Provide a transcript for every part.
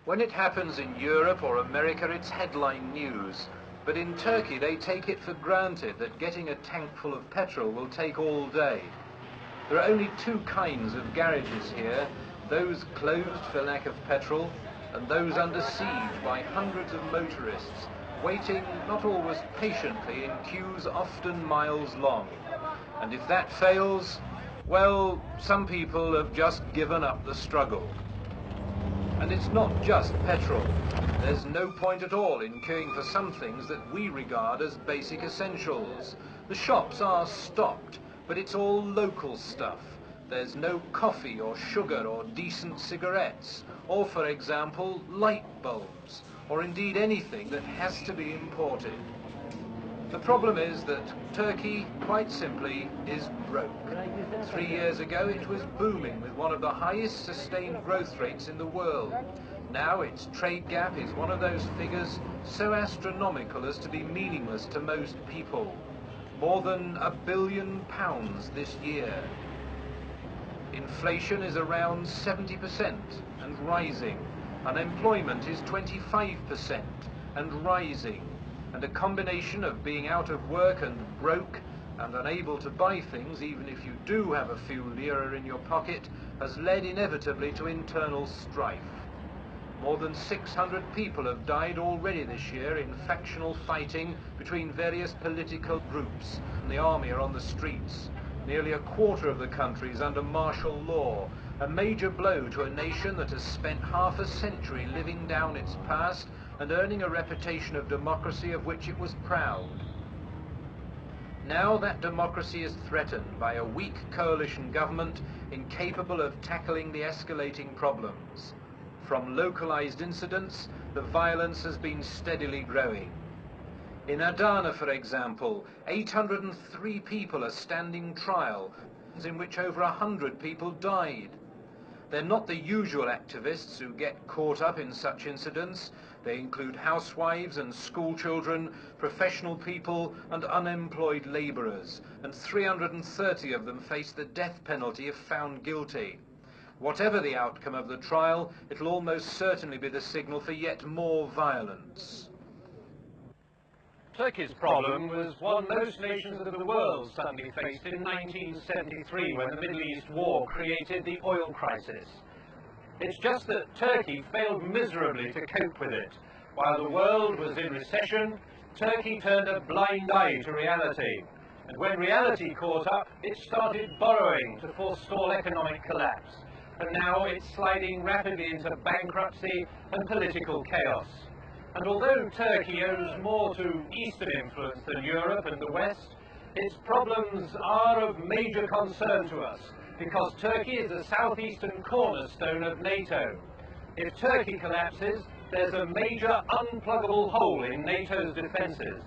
When it happens in Europe or America, it's headline news. But in Turkey, they take it for granted that getting a tank full of petrol will take all day. There are only two kinds of garages here, those closed for lack of petrol, and those under siege by hundreds of motorists, waiting not always patiently in queues often miles long. And if that fails, well, some people have just given up the struggle. And it's not just petrol. There's no point at all in queuing for some things that we regard as basic essentials. The shops are stocked, but it's all local stuff. There's no coffee or sugar or decent cigarettes, or for example, light bulbs, or indeed anything that has to be imported. The problem is that Turkey, quite simply, is broke. 3 years ago it was booming with one of the highest sustained growth rates in the world. Now its trade gap is one of those figures so astronomical as to be meaningless to most people. More than £1 billion this year. Inflation is around 70% and rising. Unemployment is 25% and rising. And a combination of being out of work and broke and unable to buy things, even if you do have a few lira in your pocket, has led inevitably to internal strife. More than 600 people have died already this year in factional fighting between various political groups, and the army are on the streets. Nearly a quarter of the country is under martial law, a major blow to a nation that has spent half a century living down its past and earning a reputation of democracy of which it was proud. Now that democracy is threatened by a weak coalition government incapable of tackling the escalating problems. From localized incidents, the violence has been steadily growing. In Adana, for example, 803 people are standing trial, in which over 100 people died. They're not the usual activists who get caught up in such incidents. They include housewives and school children, professional people and unemployed labourers, and 330 of them face the death penalty if found guilty. Whatever the outcome of the trial, it'll almost certainly be the signal for yet more violence. Turkey's problem was one most nations of the world suddenly faced in 1973 when the Middle East war created the oil crisis. It's just that Turkey failed miserably to cope with it. While the world was in recession, Turkey turned a blind eye to reality. And when reality caught up, it started borrowing to forestall economic collapse. And now it's sliding rapidly into bankruptcy and political chaos. And although Turkey owes more to Eastern influence than Europe and the West, its problems are of major concern to us, because Turkey is the southeastern cornerstone of NATO. If Turkey collapses, there's a major unpluggable hole in NATO's defences.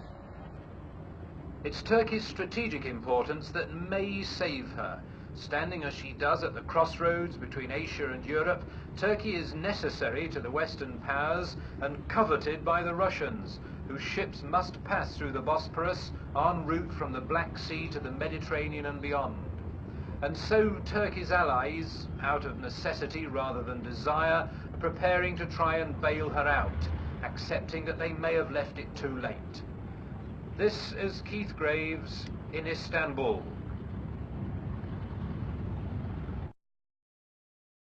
It's Turkey's strategic importance that may save her. Standing as she does at the crossroads between Asia and Europe, Turkey is necessary to the Western powers and coveted by the Russians, whose ships must pass through the Bosporus en route from the Black Sea to the Mediterranean and beyond. And so Turkey's allies, out of necessity rather than desire, are preparing to try and bail her out, accepting that they may have left it too late. This is Keith Graves in Istanbul.